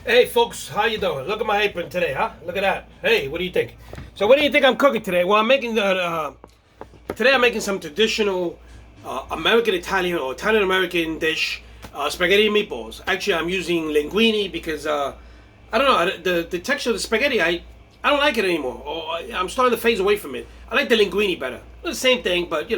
Hey folks, how you doing? Look at my apron today, huh? Look at that. Hey, what do you think? So what do you think I'm cooking today? Well, I'm making today I'm making some traditional American Italian or Italian American dish, spaghetti and meatballs. Actually, I'm using linguine because I don't know the texture of the spaghetti. I don't like it anymore. Or I'm starting to phase away from it. I like the linguine better. The same thing, but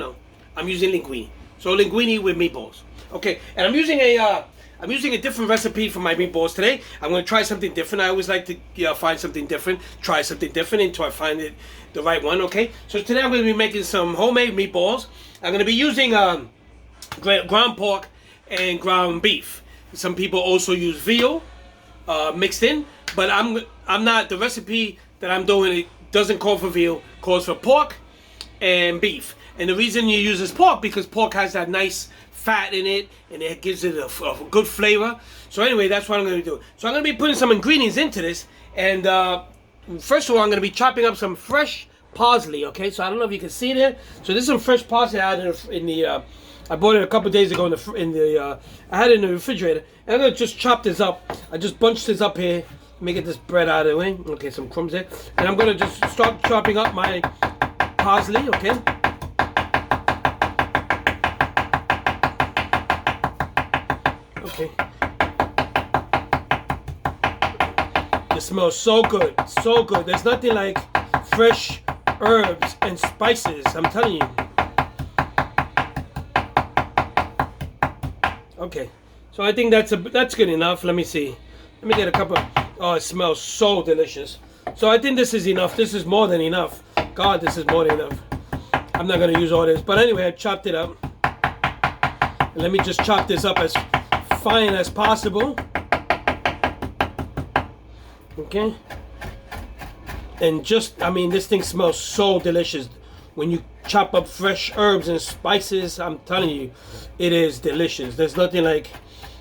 I'm using linguine. So linguine with meatballs. Okay, and I'm using a different recipe for my meatballs today. I'm going to try something different. I always like to find something different, try something different until I find it the right one. Okay, so today I'm going to be making some homemade meatballs. I'm going to be using ground pork and ground beef. Some people also use veal mixed in, but I'm not. The recipe that I'm doing, it doesn't call for veal, calls for pork and beef. And the reason you use this pork because pork has that nice fat in it and it gives it a good flavor. So anyway, that's what I'm going to do. So I'm going to be putting some ingredients into this. And first of all, I'm going to be chopping up some fresh parsley. Okay, so I don't know if you can see it here. So this is some fresh parsley I had in the I bought it a couple days ago I had it in the refrigerator. And I'm going to just chop this up. I just bunched this up here. Let me get this bread out of the way. Okay, some crumbs there. And I'm going to just start chopping up my parsley. Okay. Okay. It smells so good, so good. There's nothing like fresh herbs and spices, I'm telling you. Okay, so I think that's good enough. Let me see. Let me get a couple. Oh, it smells so delicious. So I think this is enough. This is more than enough. God, this is more than enough. I'm not gonna use all this, but anyway, I chopped it up. And let me just chop this up as fine as possible. Okay. And I mean, this thing smells so delicious. When you chop up fresh herbs and spices, I'm telling you, it is delicious. There's nothing like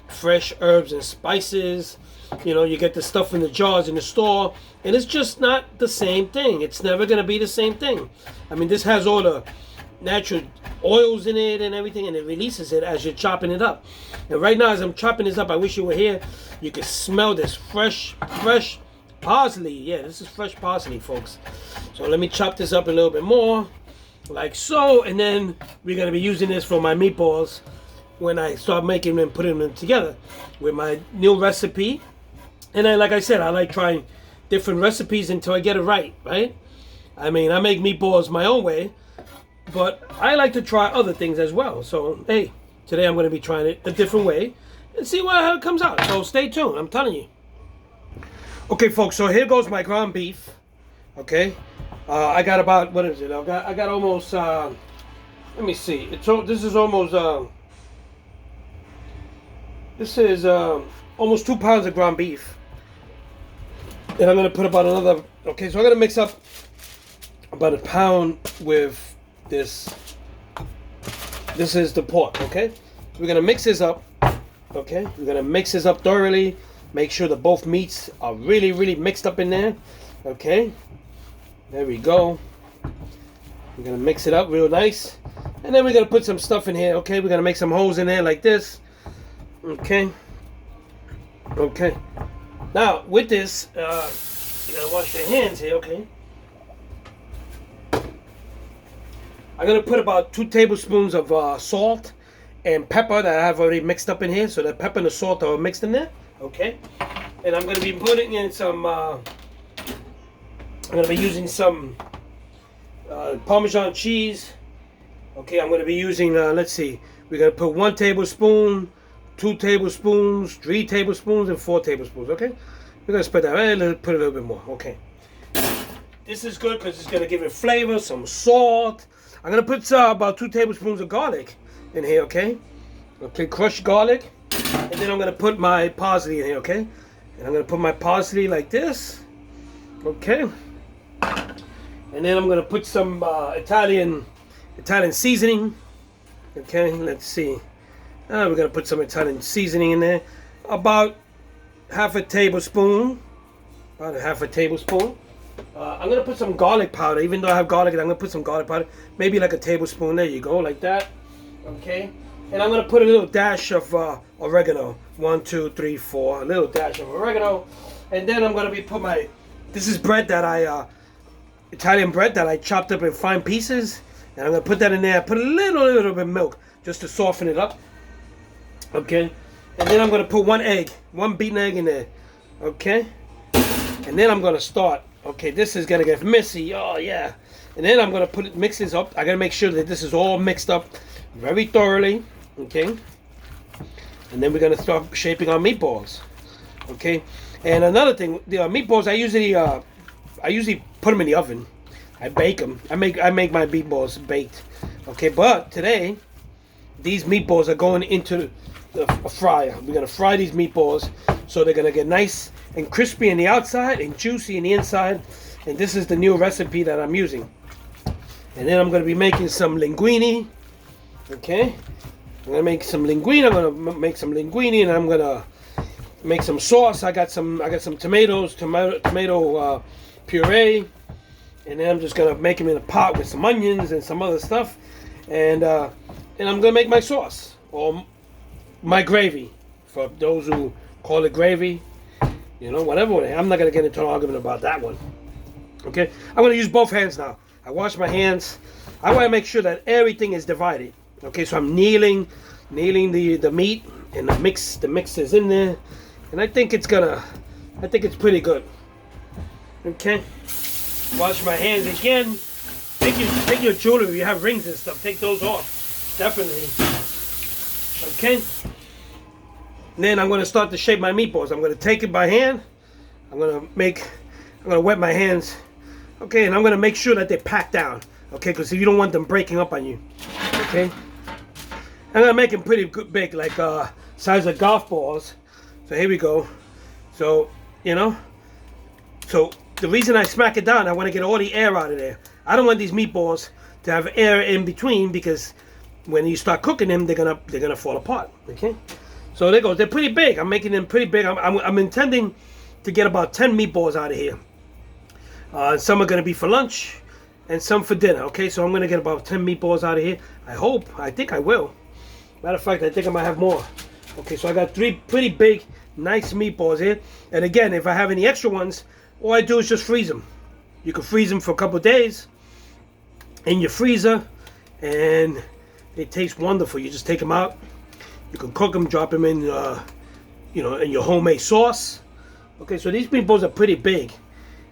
fresh herbs and spices. You get the stuff in the jars in the store, and it's just not the same thing. It's never going to be the same thing. I mean, this has all the natural oils in it and everything, and it releases it as you're chopping it up. And right now, as I'm chopping this up, I wish you were here. You can smell this fresh parsley. Yeah, this is fresh parsley, folks. So let me chop this up a little bit more, like so, and then we're gonna be using this for my meatballs when I start making them, putting them together with my new recipe. And then, like I said, I like trying different recipes until I get it right. I mean, I make meatballs my own way, but I like to try other things as well. So, hey, today I'm going to be trying it a different way and see how it comes out. So stay tuned, I'm telling you. Okay, folks, so here goes my ground beef. Okay, I got about, what is it? I got almost, let me see. This is almost, almost 2 pounds of ground beef. And I'm going to put about another, okay, so I'm going to mix up about a pound with this. This is the pork, okay? So we're going to mix this up, okay? We're going to mix this up thoroughly. Make sure that both meats are really, really mixed up in there, okay? There we go. We're going to mix it up real nice. And then we're going to put some stuff in here, okay? We're going to make some holes in there like this, okay? Okay. Now, with this, you got to wash your hands here, okay? I'm going to put about 2 tablespoons of salt and pepper that I have already mixed up in here. So the pepper and the salt are mixed in there. Okay. And I'm going to be putting in some, I'm going to be using some Parmesan cheese. Okay, I'm going to be using, let's see. We're going to put 1 tablespoon, 2 tablespoons, 3 tablespoons, and 4 tablespoons. Okay. We're going to spread that. Put a little bit more. Okay. This is good because it's going to give it flavor, some salt. I'm going to put about 2 tablespoons of garlic in here, okay? Okay, crushed garlic. And then I'm going to put my parsley in here, okay? And I'm going to put my parsley like this. Okay. And then I'm going to put some Italian seasoning. Okay, let's see. We're going to put some Italian seasoning in there. About half a tablespoon. About half a tablespoon. I'm going to put some garlic powder. Even though I have garlic, I'm going to put some garlic powder. Maybe like a tablespoon. There you go, like that. Okay. And I'm going to put a little dash of oregano. 1, 2, 3, 4. A little dash of oregano. And then I'm going to be put my... This is bread that I... Italian bread that I chopped up in fine pieces. And I'm going to put that in there. Put a little bit of milk just to soften it up. Okay. And then I'm going to put one beaten egg in there. Okay. And then I'm going to start. Okay, this is going to get messy. Oh, yeah. And then I'm going to mix this up. I got to make sure that this is all mixed up very thoroughly. Okay. And then we're going to start shaping our meatballs. Okay. And another thing, the meatballs, I usually put them in the oven. I bake them. I make my meatballs baked. Okay, but today, these meatballs are going into the fryer. We're going to fry these meatballs so they're going to get nice and crispy on the outside and juicy on the inside. And this is the new recipe that I'm using. And then I'm going to be making some linguine. Okay, I'm going to make some linguine. I'm going to make some linguine, and I'm going to make some sauce. I got some tomato puree, and then I'm just going to make them in a pot with some onions and some other stuff. And I'm going to make my sauce, or my gravy, for those who call it gravy. You know, whatever. I'm not going to get into an argument about that one. Okay, I'm going to use both hands now. I wash my hands. I want to make sure that everything is divided. Okay, so I'm kneading the meat, and the mix is in there, and I think it's pretty good. Okay, wash my hands again. Take your jewelry. If you have rings and stuff, take those off. Definitely. Okay. And then I'm going to start to shape my meatballs. I'm going to take it by hand. I'm going to wet my hands. Okay, and I'm going to make sure that they're packed down. Okay, because you don't want them breaking up on you. Okay. I'm going to make them pretty big, like size of golf balls. So here we go. So, you know. So the reason I smack it down, I want to get all the air out of there. I don't want these meatballs to have air in between, because when you start cooking them, they're gonna fall apart. Okay. So there goes. They're pretty big. I'm making them pretty big. I'm intending to get about 10 meatballs out of here. Some are going to be for lunch and some for dinner. Okay, so I'm going to get about 10 meatballs out of here. I think I will. Matter of fact, I think I might have more. Okay, so I got 3 pretty big, nice meatballs here. And again, if I have any extra ones, all I do is just freeze them. You can freeze them for a couple of days in your freezer, and they taste wonderful. You just take them out. You can cook them, drop them in, in your homemade sauce. Okay, so these meatballs are pretty big,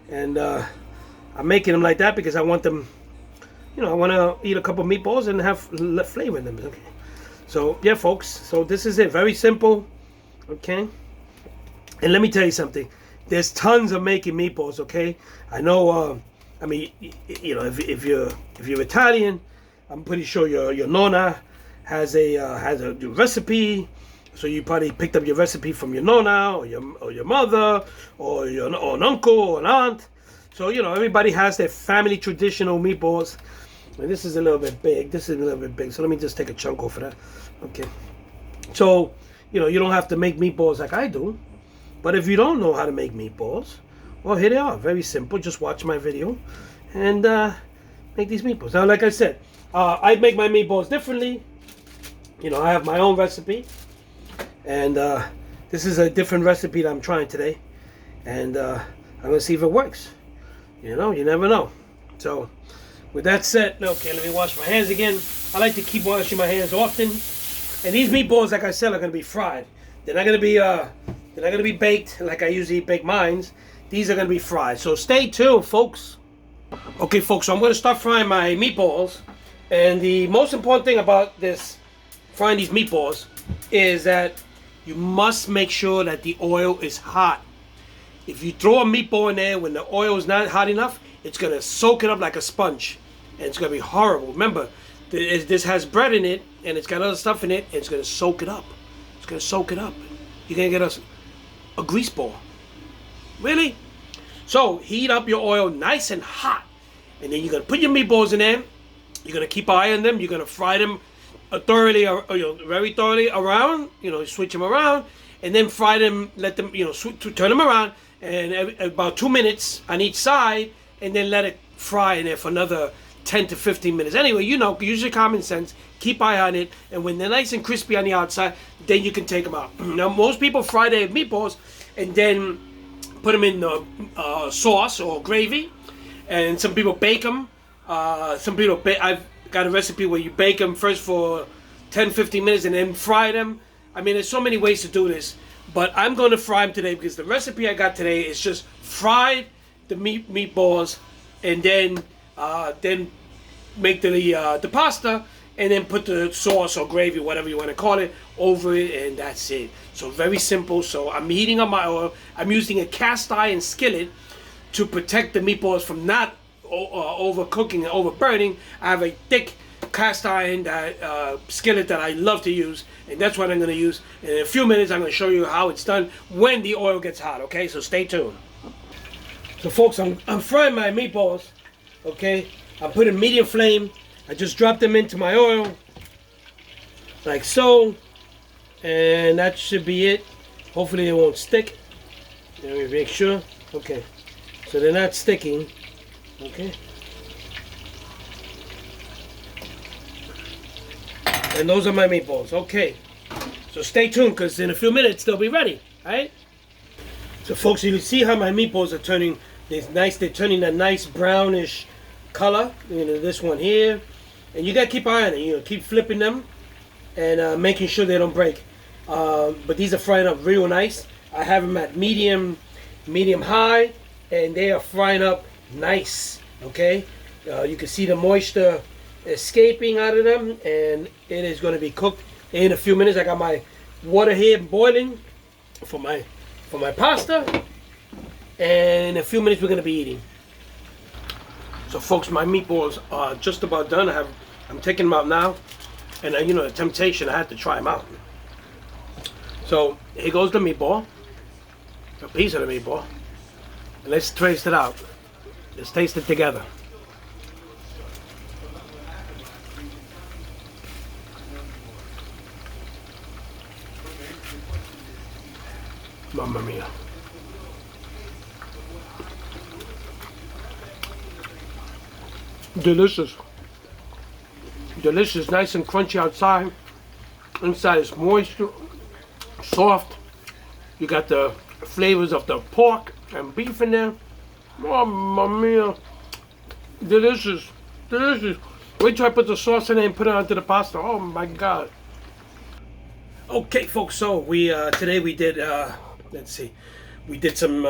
and I'm making them like that because I want them. I want to eat a couple of meatballs and have flavor in them. Okay, so yeah, folks. So this is it. Very simple. Okay, and let me tell you something. There's tons of making meatballs. Okay, I know. I mean, if you're Italian, I'm pretty sure your nonna has a recipe, so you probably picked up your recipe from your nonna or your mother or an uncle or an aunt. So everybody has their family traditional meatballs. And this is a little bit big. This is a little bit big. So let me just take a chunk off of that. Okay. So you don't have to make meatballs like I do. But if you don't know how to make meatballs, well, here they are. Very simple. Just watch my video and make these meatballs. Now, like I said, I make my meatballs differently. I have my own recipe, and this is a different recipe that I'm trying today, and I'm gonna see if it works. You never know. So, with that said, okay, let me wash my hands again. I like to keep washing my hands often, and these meatballs, like I said, are gonna be fried. They're not gonna be baked like I usually bake mine. These are gonna be fried. So stay tuned, folks. Okay, folks. So I'm gonna start frying my meatballs, and the most important thing about frying these meatballs is that you must make sure that the oil is hot. If you throw a meatball in there when the oil is not hot enough, it's going to soak it up like a sponge, and it's going to be horrible. Remember, this has bread in it, and it's got other stuff in it, and it's going to soak it up. It's going to soak it up. You're going to get a grease ball. Really? So heat up your oil nice and hot, and then you're going to put your meatballs in there. You're going to keep an eye on them. You're going to fry them very thoroughly around, switch them around, and then fry them, let them, turn them around, and about 2 minutes on each side, and then let it fry in there for another 10 to 15 minutes. Anyway, you know, use your common sense, keep eye on it, and when they're nice and crispy on the outside, then you can take them out. Now, most people fry their meatballs and then put them in the sauce or gravy, and some people bake them. Some people I've got a recipe where you bake them first for 10-15 minutes and then fry them. I mean, there's so many ways to do this, but I'm going to fry them today because the recipe I got today is just fried the meatballs and then make the pasta and then put the sauce or gravy, whatever you want to call it, over it, and that's it. So very simple. So I'm heating up my oil. I'm using a cast iron skillet to protect the meatballs from not overcooking and overburning. I have a thick cast iron skillet that I love to use, and that's what I'm going to use. In a few minutes, I'm going to show you how it's done when the oil gets hot. Okay, so stay tuned. So folks, I'm frying my meatballs. Okay, I'm putting medium flame. I just dropped them into my oil like so, and that should be it. Hopefully they won't stick. Let me make sure. Okay, so they're not sticking. Okay, and those are my meatballs. Okay, so stay tuned because in a few minutes they'll be ready. All right. So folks, you can see how my meatballs are turning. They're turning that nice brownish color. You know, this one here, and you gotta keep eye on it. You know, keep flipping them and making sure they don't break. But these are frying up real nice. I have them at medium high, and they are frying up nice. Okay, you can see the moisture escaping out of them, and it is going to be cooked in a few minutes. I got my water here boiling for my pasta, and in a few minutes we're going to be eating. So folks, my meatballs are just about done. I'm taking them out now, and you know, the temptation, I had to try them out. So here goes the meatball, a piece of the meatball, and let's taste it out. Let's taste it together. Mamma mia. Delicious. Delicious, nice and crunchy outside. Inside is moist, soft. You got the flavors of the pork and beef in there. Mamma mia. Delicious. Delicious. Wait till I put the sauce in it and put it onto the pasta. Oh my God. Okay folks, so we today we did let's see, we did some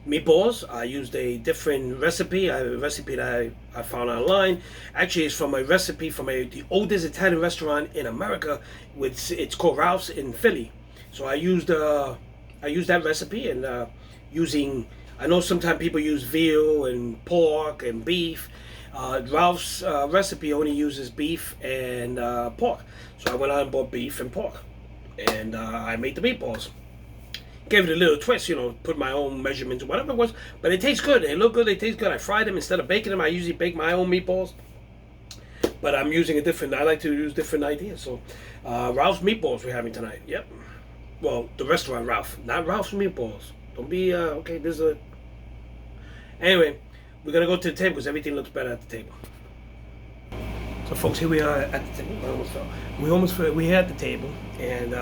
meatballs. I used a different recipe, a recipe that I found online. Actually, it's from a recipe from the oldest Italian restaurant in America. It's called Ralph's in Philly. So I used that recipe, and I know sometimes people use veal and pork and beef. Ralph's recipe only uses beef and pork. So I went out and bought beef and pork, and I made the meatballs. Gave it a little twist, you know, put my own measurements or whatever it was, but it tastes good. They look good, they taste good. I fried them instead of baking them. I usually bake my own meatballs, but I'm using I like to use different ideas. So Ralph's meatballs we're having tonight. Yep. Well, the restaurant Ralph, not Ralph's meatballs. Don't be okay. Anyway, we're gonna go to the table because everything looks better at the table. So folks, here we are at the table. We're at the table, and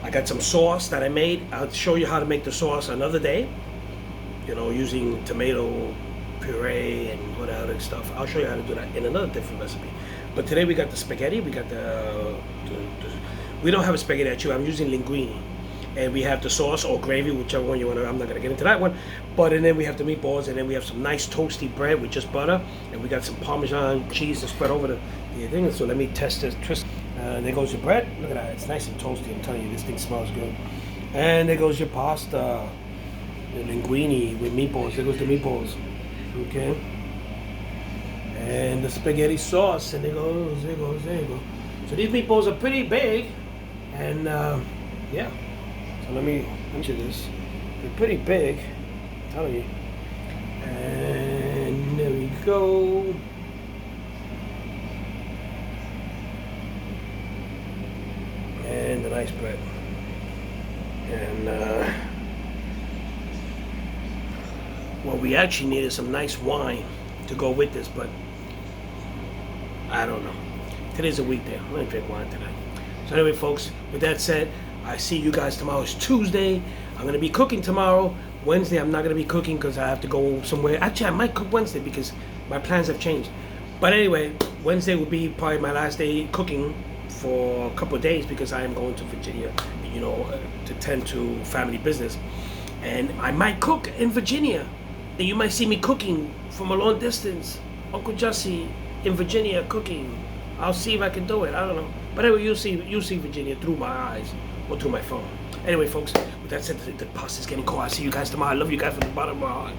I got some sauce that I made. I'll show you how to make the sauce another day. You know, using tomato puree and what other stuff. I'll show you how to do that in another different recipe. But today we got the spaghetti. We got we don't have a spaghetti actually. I'm using linguine. And we have the sauce or gravy, whichever one you want to. I'm not going to get into that one. And then we have the meatballs, and then we have some nice toasty bread with just butter. And we got some Parmesan cheese to spread over the thing. So let me test this. There goes your bread. Look at that. It's nice and toasty. I'm telling you, this thing smells good. And there goes your pasta. The linguine with meatballs. There goes the meatballs. Okay. And the spaghetti sauce. And there goes. So these meatballs are pretty big. And yeah. So let me enter this. They're pretty big. I'm telling you. And there we go. And the nice bread. And what we actually need is some nice wine to go with this, but I don't know. Today's a weekday. I'm gonna drink wine tonight. So anyway, folks, with that said, I see you guys tomorrow. It's Tuesday. I'm gonna be cooking tomorrow. Wednesday, I'm not gonna be cooking because I have to go somewhere. Actually, I might cook Wednesday because my plans have changed. But anyway, Wednesday will be probably my last day cooking for a couple of days because I am going to Virginia, to tend to family business. And I might cook in Virginia. And you might see me cooking from a long distance. Uncle Jussie in Virginia cooking. I'll see if I can do it. I don't know. But anyway, you'll see Virginia through my eyes or through my phone. Anyway, folks, with that said, the pasta's getting cold. I'll see you guys tomorrow. I love you guys from the bottom of my heart.